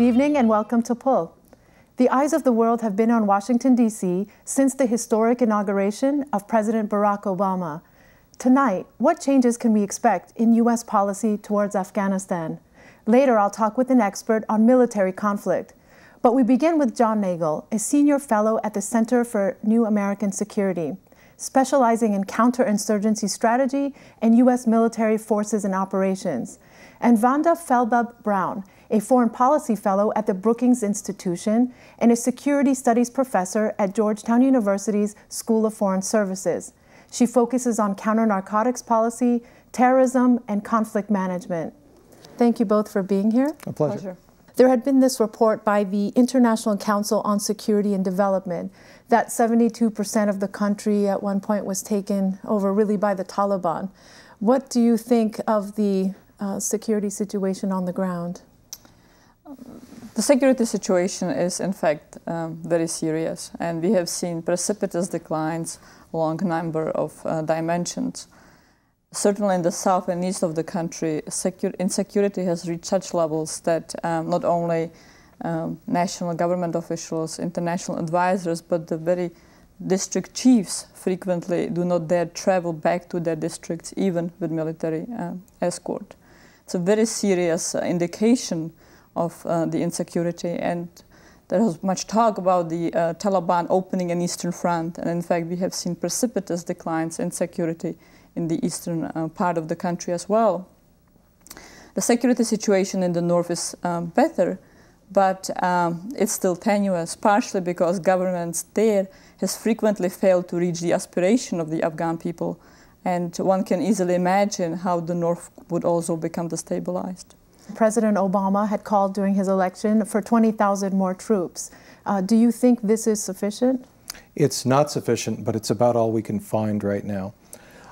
evening and welcome to Pull. The eyes of the world have been on Washington, D.C. since the historic inauguration of President Barack Obama. Tonight, what changes can we expect in U.S. policy towards Afghanistan? Later, I'll talk with an expert on military conflict. But we begin with John Nagl, a senior fellow at the Center for New American Security, specializing in counterinsurgency strategy and U.S. military forces and operations, and Vanda Felba-Brown, a foreign policy fellow at the Brookings Institution and a security studies professor at Georgetown University's School of Foreign Services. She focuses on counter-narcotics policy, terrorism, and conflict management. Thank you both for being here. A pleasure. There had been this report by the International Council on Security and Development that 72% of the country at one point was taken over really by the Taliban. What do you think of the security situation on the ground? The security situation is, in fact, very serious, and we have seen precipitous declines along a number of dimensions. Certainly in the south and east of the country, insecurity has reached such levels that not only national government officials, international advisors, but the very district chiefs frequently do not dare travel back to their districts, even with military escort. It's a very serious indication of the insecurity, and there was much talk about the Taliban opening an eastern front, and in fact we have seen precipitous declines in security in the eastern part of the country as well. The security situation in the north is better, but it's still tenuous, partially because governments there has frequently failed to reach the aspiration of the Afghan people, and one can easily imagine how the north would also become destabilized. President Obama had called during his election for 20,000 more troops. Do you think this is sufficient? It's not sufficient, but it's about all we can find right now.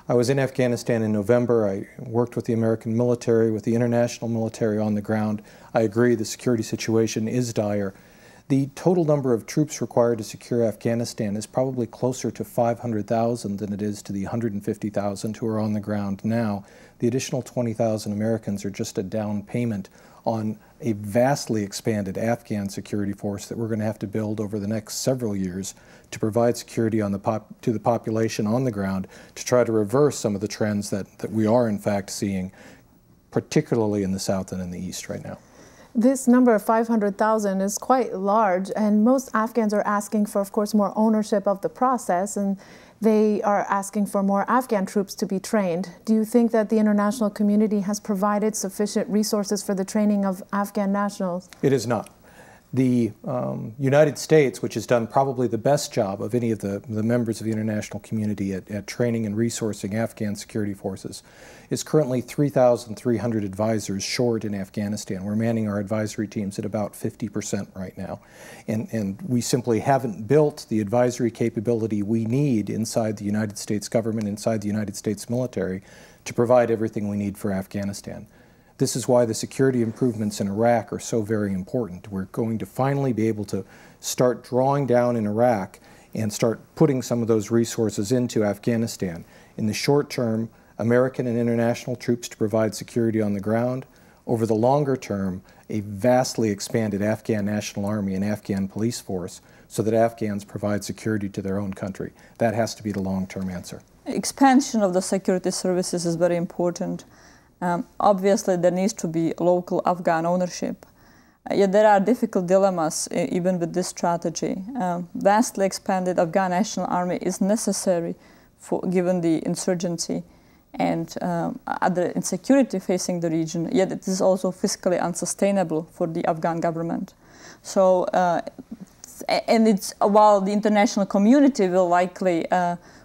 I was in Afghanistan in November. I worked with the American military, with the international military on the ground. I agree the security situation is dire. The total number of troops required to secure Afghanistan is probably closer to 500,000 than it is to the 150,000 who are on the ground now. The additional 20,000 Americans are just a down payment on a vastly expanded Afghan security force that we're going to have to build over the next several years to provide security on to the population on the ground, to try to reverse some of the trends that we are in fact seeing, particularly in the south and in the east right now. This number of 500,000 is quite large, and most Afghans are asking for, of course, more ownership of the process, and they are asking for more Afghan troops to be trained. Do you think that the international community has provided sufficient resources for the training of Afghan nationals? It is not. The United States, which has done probably the best job of any of the members of the international community at training and resourcing Afghan security forces, is currently 3,300 advisors short in Afghanistan. We're manning our advisory teams at about 50% right now. And we simply haven't built the advisory capability we need inside the United States government, inside the United States military, to provide everything we need for Afghanistan. This is why the security improvements in Iraq are so very important. We're going to finally be able to start drawing down in Iraq and start putting some of those resources into Afghanistan. In the short term, American and international troops to provide security on the ground. Over the longer term, a vastly expanded Afghan National Army and Afghan police force so that Afghans provide security to their own country. That has to be the long-term answer. Expansion of the security services is very important. Obviously, there needs to be local Afghan ownership. Yet there are difficult dilemmas even with this strategy. Vastly expanded Afghan National Army is necessary given the insurgency and other insecurity facing the region, yet it is also fiscally unsustainable for the Afghan government. So, while the international community will likely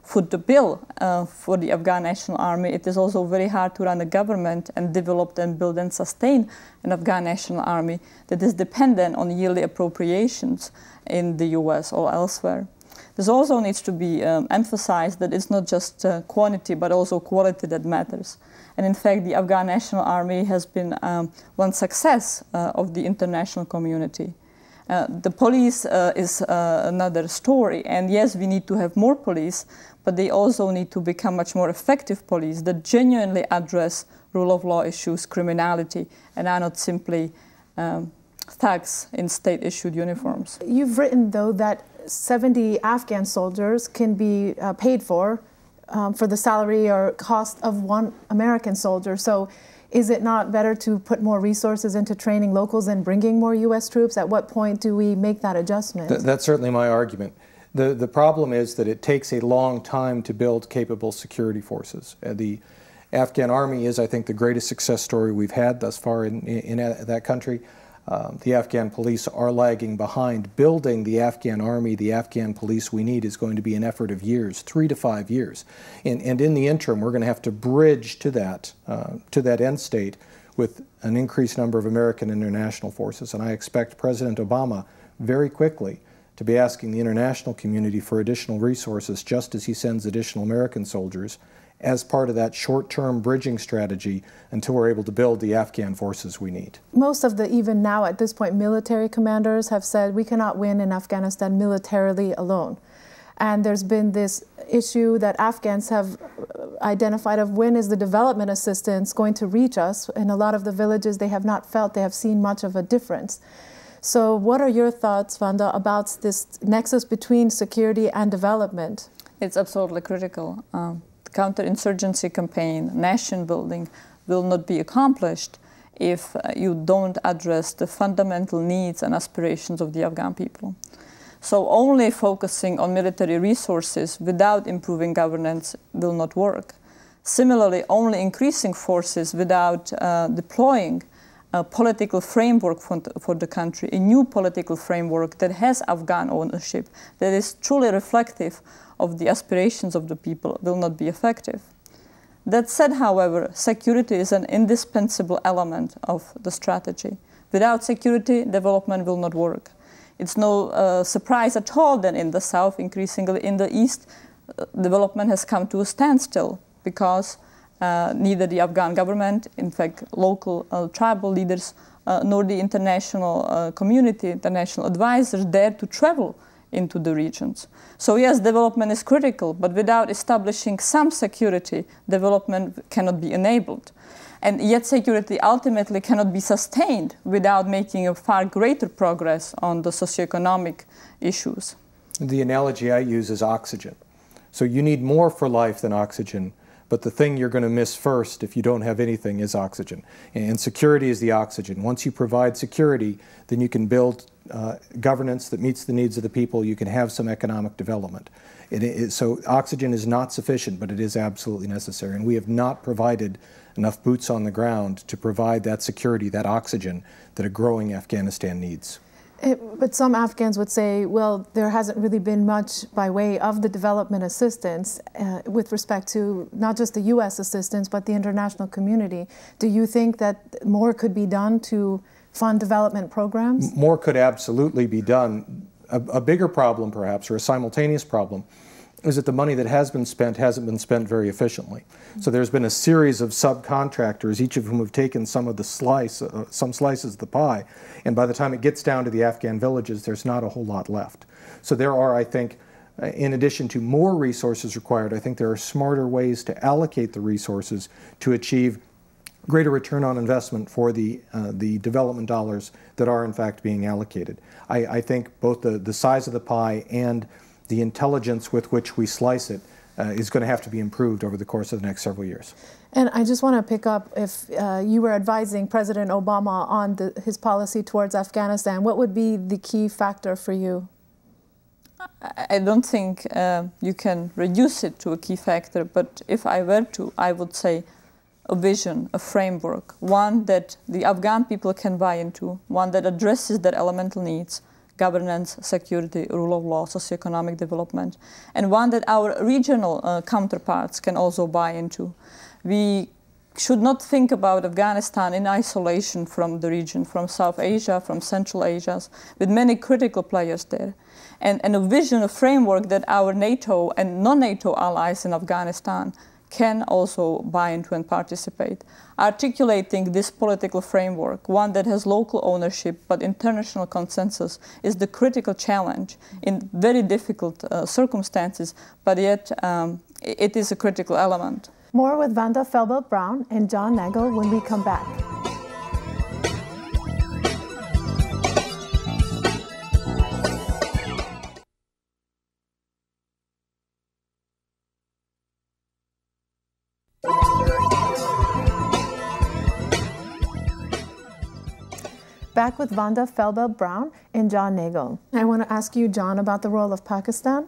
foot the bill for the Afghan National Army, it is also very hard to run a government and develop and build and sustain an Afghan National Army that is dependent on yearly appropriations in the US or elsewhere. This also needs to be emphasized that it's not just quantity but also quality that matters. And in fact, the Afghan National Army has been one success of the international community. The police is another story, and yes, we need to have more police, but they also need to become much more effective police that genuinely address rule of law issues, criminality, and are not simply thugs in state-issued uniforms. You've written, though, that 70 Afghan soldiers can be paid for the salary or cost of one American soldier. So is it not better to put more resources into training locals and bringing more U.S. troops? At what point do we make that adjustment? That's certainly my argument. The problem is that it takes a long time to build capable security forces. The Afghan army is, I think, the greatest success story we've had thus far in that country. The Afghan police are lagging behind. Building the Afghan army, the Afghan police we need is going to be an effort of years, 3 to 5 years. And in the interim, we're going to have to bridge to that end state with an increased number of American international forces. And I expect President Obama very quickly to be asking the international community for additional resources, just as he sends additional American soldiers, as part of that short-term bridging strategy until we're able to build the Afghan forces we need. Most of the, even now at this point, military commanders have said we cannot win in Afghanistan militarily alone. And there's been this issue that Afghans have identified of when is the development assistance going to reach us. In a lot of the villages, they have not felt they have seen much of a difference. So what are your thoughts, Vanda, about this nexus between security and development? It's absolutely critical. The counterinsurgency campaign, nation building, will not be accomplished if you don't address the fundamental needs and aspirations of the Afghan people. So only focusing on military resources without improving governance will not work. Similarly, only increasing forces without deploying a political framework for the country, a new political framework that has Afghan ownership, that is truly reflective of the aspirations of the people, will not be effective. That said, however, security is an indispensable element of the strategy. Without security, development will not work. It's no surprise at all that in the south, increasingly in the east, development has come to a standstill because neither the Afghan government, in fact, local tribal leaders, nor the international community, international advisors dare to travel into the regions. So yes, development is critical, but without establishing some security, development cannot be enabled. And yet security ultimately cannot be sustained without making a far greater progress on the socioeconomic issues. The analogy I use is oxygen. So you need more for life than oxygen, but the thing you're going to miss first if you don't have anything is oxygen. And security is the oxygen. Once you provide security, then you can build governance that meets the needs of the people. You can have some economic development. So oxygen is not sufficient, but it is absolutely necessary. And we have not provided enough boots on the ground to provide that security, that oxygen that a growing Afghanistan needs. But some Afghans would say, well, there hasn't really been much by way of the development assistance with respect to not just the U.S. assistance, but the international community. Do you think that more could be done to fund development programs? More could absolutely be done. A bigger problem, perhaps, or a simultaneous problem, is that the money that has been spent hasn't been spent very efficiently. So there's been a series of subcontractors, each of whom have taken some of the some slices of the pie, and by the time it gets down to the Afghan villages, there's not a whole lot left. So there are, I think, in addition to more resources required, I think there are smarter ways to allocate the resources to achieve greater return on investment for the development dollars that are in fact being allocated. I think both the size of the pie and the intelligence with which we slice it is going to have to be improved over the course of the next several years. And I just want to pick up, if you were advising President Obama on his policy towards Afghanistan, what would be the key factor for you? I don't think you can reduce it to a key factor, but if I were to, I would say a vision, a framework, one that the Afghan people can buy into, one that addresses their elemental needs: governance, security, rule of law, socioeconomic development, and one that our regional counterparts can also buy into. We should not think about Afghanistan in isolation from the region, from South Asia, from Central Asia, with many critical players there. And a vision, a framework that our NATO and non-NATO allies in Afghanistan can also buy into and participate. Articulating this political framework, one that has local ownership but international consensus, is the critical challenge in very difficult circumstances, but yet it is a critical element. More with Vanda Felba-Brown and John Nagl when we come back. back with Vanda Felba-Brown and John Nagl. I want to ask you, John, about the role of Pakistan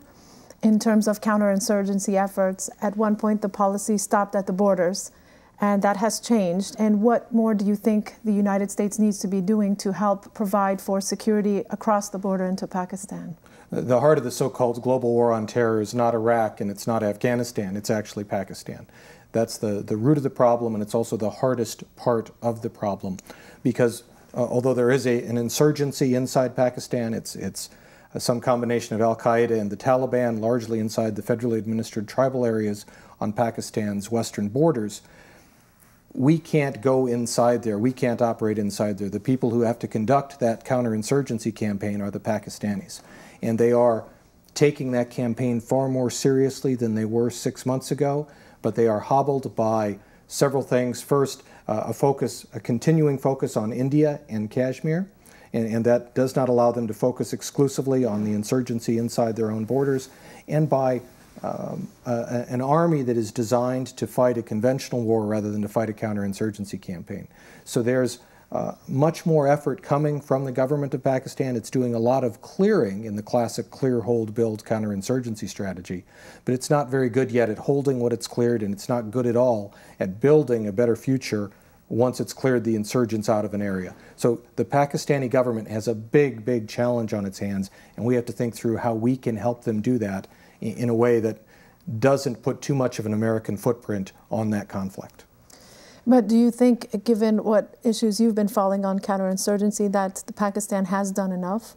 in terms of counterinsurgency efforts. At one point, the policy stopped at the borders, and that has changed. And what more do you think the United States needs to be doing to help provide for security across the border into Pakistan? The heart of the so-called global war on terror is not Iraq and it's not Afghanistan, it's actually Pakistan. That's the root of the problem, and it's also the hardest part of the problem, because although there is an insurgency inside Pakistan, it's some combination of Al-Qaeda and the Taliban, largely inside the federally administered tribal areas on Pakistan's western borders. We can't go inside there. We can't operate inside there. The people who have to conduct that counterinsurgency campaign are the Pakistanis. And they are taking that campaign far more seriously than they were 6 months ago, but they are hobbled by several things. First, a continuing focus on India and Kashmir, and that does not allow them to focus exclusively on the insurgency inside their own borders, and by an army that is designed to fight a conventional war rather than to fight a counterinsurgency campaign. So there's much more effort coming from the government of Pakistan. It's doing a lot of clearing in the classic clear, hold, build counterinsurgency strategy, but it's not very good yet at holding what it's cleared, and it's not good at all at building a better future once it's cleared the insurgents out of an area. So the Pakistani government has a big, big challenge on its hands, and we have to think through how we can help them do that in a way that doesn't put too much of an American footprint on that conflict. But do you think, given what issues you've been following on counterinsurgency, that Pakistan has done enough?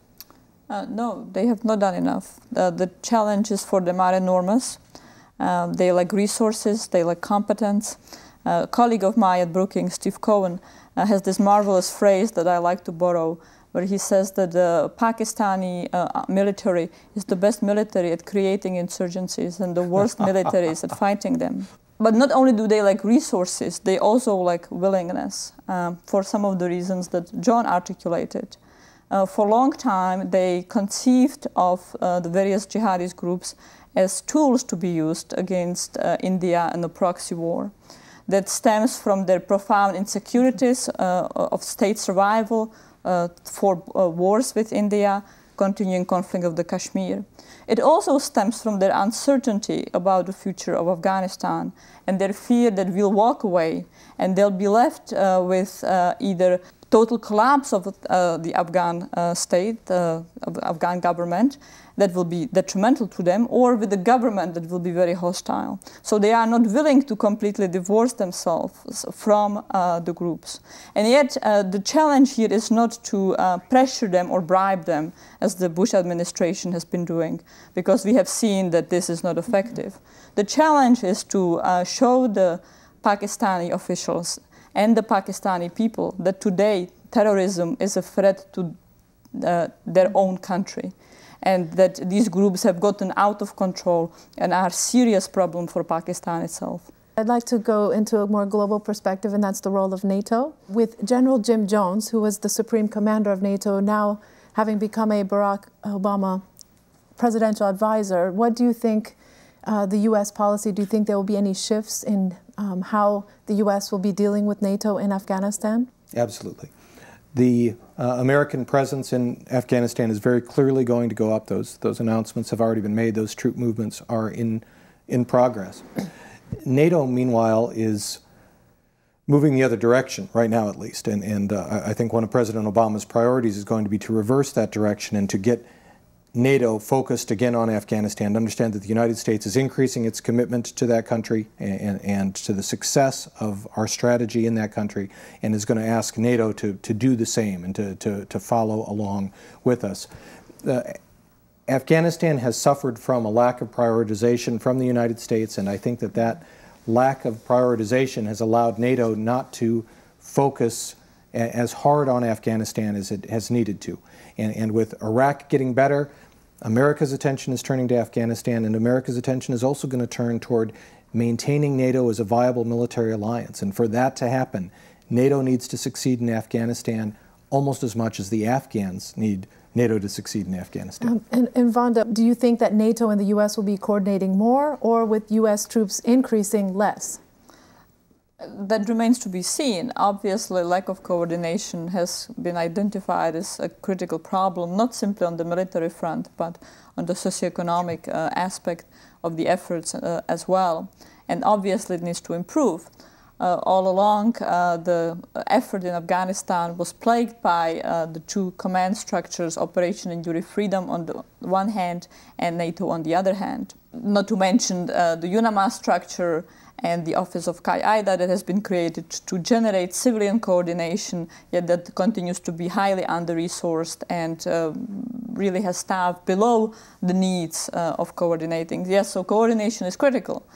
No, they have not done enough. The challenges for them are enormous. They lack resources, they lack competence. A colleague of mine at Brookings, Steve Cohen, has this marvelous phrase that I like to borrow, where he says that the Pakistani military is the best military at creating insurgencies and the worst military is at fighting them. But not only do they lack resources, they also lack willingness for some of the reasons that John articulated. For a long time, they conceived of the various jihadist groups as tools to be used against India in a proxy war that stems from their profound insecurities of state survival, for wars with India, continuing conflict of the Kashmir. It also stems from their uncertainty about the future of Afghanistan and their fear that we'll walk away and they'll be left with either total collapse of the Afghan state, Afghan government, that will be detrimental to them, or with a government that will be very hostile. So they are not willing to completely divorce themselves from the groups. And yet the challenge here is not to pressure them or bribe them, as the Bush administration has been doing, because we have seen that this is not effective. The challenge is to show the Pakistani officials and the Pakistani people that today terrorism is a threat to their own country, and that these groups have gotten out of control and are a serious problem for Pakistan itself. I'd like to go into a more global perspective, and that's the role of NATO. With General Jim Jones, who was the Supreme Commander of NATO, now having become a Barack Obama presidential advisor, what do you think the U.S. policy, do you think there will be any shifts in how the U.S. will be dealing with NATO in Afghanistan? Absolutely. The American presence in Afghanistan is very clearly going to go up. Those announcements have already been made. Those troop movements are in progress. NATO, meanwhile, is moving the other direction, right now at least. And I think one of President Obama's priorities is going to be to reverse that direction and to get NATO focused again on Afghanistan, to understand that the United States is increasing its commitment to that country and to the success of our strategy in that country, and is going to ask NATO to do the same and to follow along with us. Afghanistan has suffered from a lack of prioritization from the United States, and I think that lack of prioritization has allowed NATO not to focus as hard on Afghanistan as it has needed to. And with Iraq getting better, America's attention is turning to Afghanistan, and America's attention is also going to turn toward maintaining NATO as a viable military alliance. And for that to happen, NATO needs to succeed in Afghanistan almost as much as the Afghans need NATO to succeed in Afghanistan. And Vanda, do you think that NATO and the U.S. will be coordinating more, or with U.S. troops increasing less? That remains to be seen. Obviously, lack of coordination has been identified as a critical problem, not simply on the military front, but on the socioeconomic aspect of the efforts as well. And obviously, it needs to improve. All along, the effort in Afghanistan was plagued by the two command structures, Operation Enduring Freedom on the one hand and NATO on the other hand. Not to mention the UNAMA structure and the Office of Qaeda that has been created to generate civilian coordination, yet that continues to be highly under-resourced and really has staff below the needs of coordinating. Yes, so coordination is critical.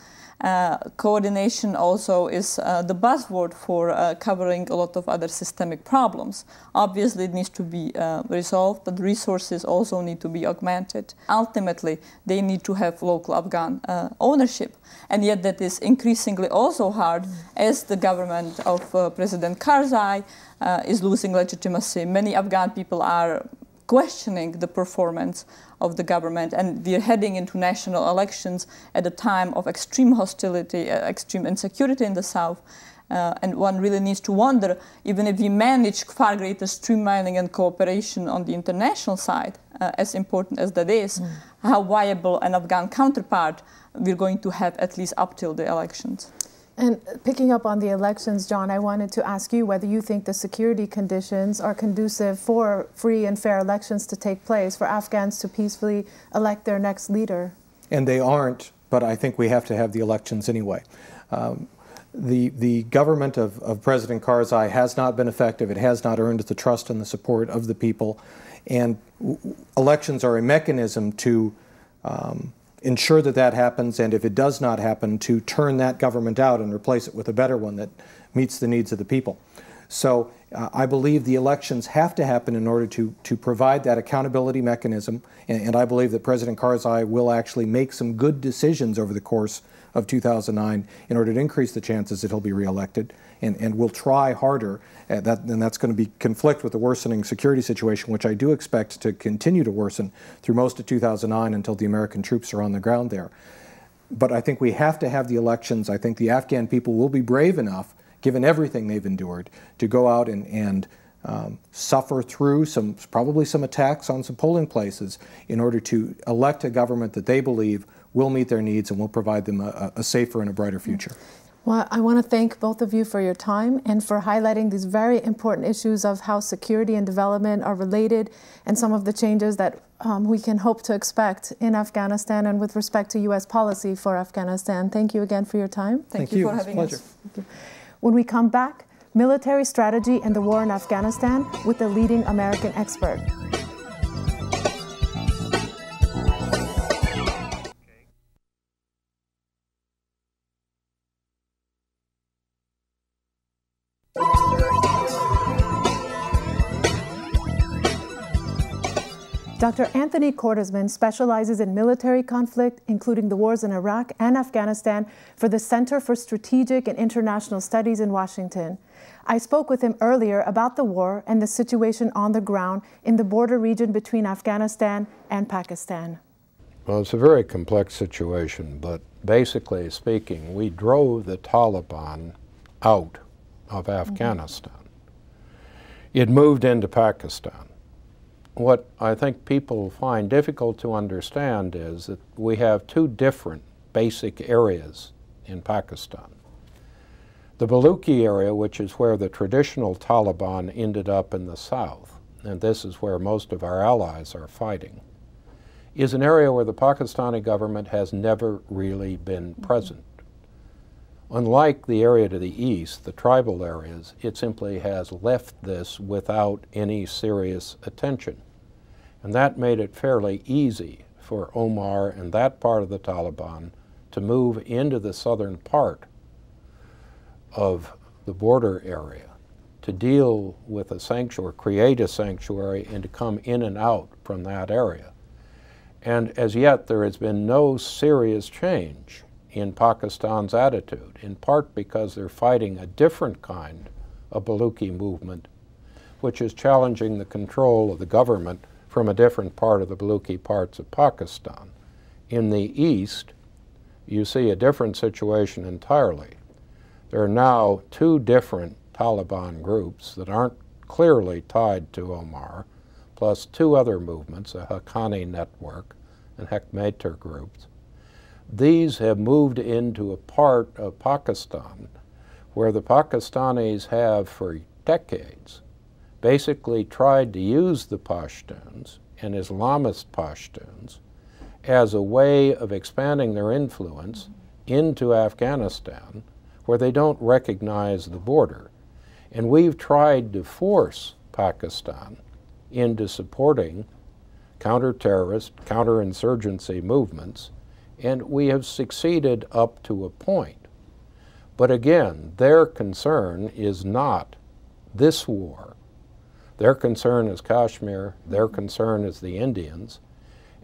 Coordination also is the buzzword for covering a lot of other systemic problems. Obviously, it needs to be resolved, but resources also need to be augmented. Ultimately, they need to have local Afghan ownership. And yet that is increasingly also hard as the government of President Karzai is losing legitimacy. Many Afghan people are questioning the performance of the government, and we're heading into national elections at a time of extreme hostility, extreme insecurity in the south. And one really needs to wonder, even if we manage far greater streamlining and cooperation on the international side, as important as that is, how viable an Afghan counterpart we're going to have at least up till the elections. And picking up on the elections, John, I wanted to ask you whether you think the security conditions are conducive for free and fair elections to take place, for Afghans to peacefully elect their next leader. And they aren't, but I think we have to have the elections anyway. The government of President Karzai has not been effective. It has not earned the trust and the support of the people. And elections are a mechanism to ensure that that happens, and if it does not happen, to turn that government out and replace it with a better one that meets the needs of the people. So I believe the elections have to happen in order to provide that accountability mechanism, and I believe that President Karzai will actually make some good decisions over the course of 2009 in order to increase the chances that he'll be reelected, and will try harder, and that's going to be conflict with the worsening security situation, which I do expect to continue to worsen through most of 2009 until the American troops are on the ground there. But I think we have to have the elections. I think the Afghan people will be brave enough, given everything they've endured, to go out and suffer through probably some attacks on some polling places in order to elect a government that they believe will meet their needs and will provide them a safer and a brighter future. Well, I want to thank both of you for your time and for highlighting these very important issues of how security and development are related, and some of the changes that we can hope to expect in Afghanistan and with respect to U.S. policy for Afghanistan. Thank you again for your time. Thank you for having us. Thank you. When we come back, military strategy and the war in Afghanistan with a leading American expert. Dr. Anthony Cordesman specializes in military conflict, including the wars in Iraq and Afghanistan, for the Center for Strategic and International Studies in Washington. I spoke with him earlier about the war and the situation on the ground in the border region between Afghanistan and Pakistan. Well, it's a very complex situation, but basically speaking, we drove the Taliban out of Afghanistan. It moved into Pakistan. What I think people find difficult to understand is that we have two different basic areas in Pakistan. The Baluchi area, which is where the traditional Taliban ended up in the south, and this is where most of our allies are fighting, is an area where the Pakistani government has never really been present. Unlike the area to the east, the tribal areas, it simply has left this without any serious attention. And that made it fairly easy for Omar and that part of the Taliban to move into the southern part of the border area, to deal with a sanctuary, create a sanctuary, and to come in and out from that area. And as yet, there has been no serious change in Pakistan's attitude, in part because they're fighting a different kind of Baluchi movement, which is challenging the control of the government from a different part of the Baluchi parts of Pakistan. In the east, you see a different situation entirely. There are now two different Taliban groups that aren't clearly tied to Omar, plus two other movements, a Haqqani network and Hekmatyar groups. These have moved into a part of Pakistan where the Pakistanis have for decades basically tried to use the Pashtuns and Islamist Pashtuns as a way of expanding their influence into Afghanistan, where they don't recognize the border. And we've tried to force Pakistan into supporting counter-terrorist, counterinsurgency movements, and we have succeeded up to a point. But again, their concern is not this war. Their concern is Kashmir, their concern is the Indians,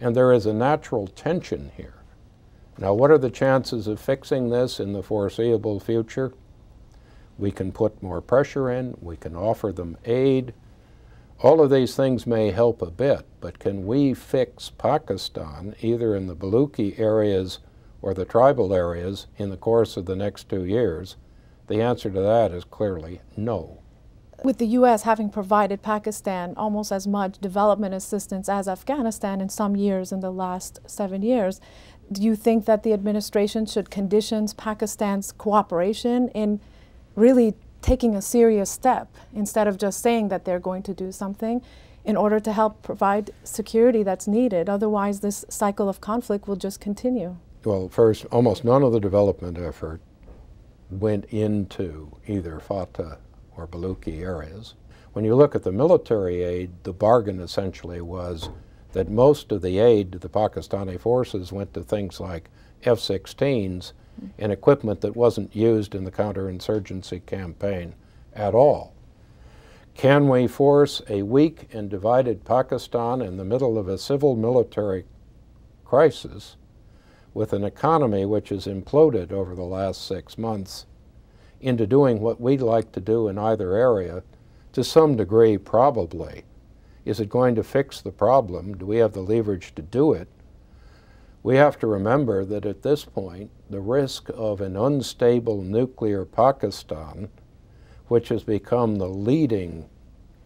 and there is a natural tension here. Now, what are the chances of fixing this in the foreseeable future? We can put more pressure in, we can offer them aid. All of these things may help a bit, but can we fix Pakistan, either in the Baluchi areas or the tribal areas, in the course of the next 2 years? The answer to that is clearly no. With the U.S. having provided Pakistan almost as much development assistance as Afghanistan in some years in the last 7 years, do you think that the administration should condition Pakistan's cooperation in really taking a serious step instead of just saying that they're going to do something in order to help provide security that's needed? Otherwise, this cycle of conflict will just continue. Well, first, almost none of the development effort went into either Fatah or Baluchi areas. When you look at the military aid, the bargain essentially was that most of the aid to the Pakistani forces went to things like F-16s and equipment that wasn't used in the counterinsurgency campaign at all. Can we force a weak and divided Pakistan in the middle of a civil military crisis with an economy which has imploded over the last 6 months into doing what we'd like to do in either area? To some degree, probably. Is it going to fix the problem? Do we have the leverage to do it? We have to remember that at this point, the risk of an unstable nuclear Pakistan, which has become the leading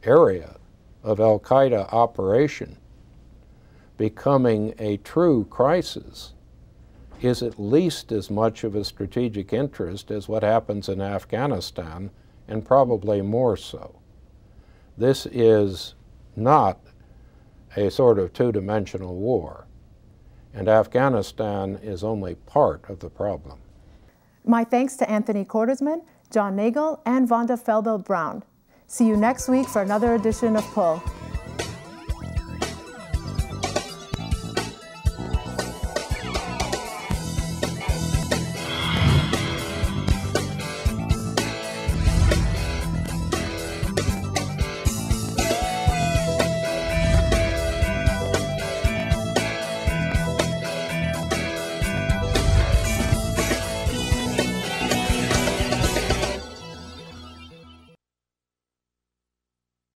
area of al-Qaeda operation, becoming a true crisis, is at least as much of a strategic interest as what happens in Afghanistan, and probably more so. This is not a sort of two-dimensional war, and Afghanistan is only part of the problem. My thanks to Anthony Cordesman, John Nagl, and Vanda Felba-Brown. See you next week for another edition of Pull.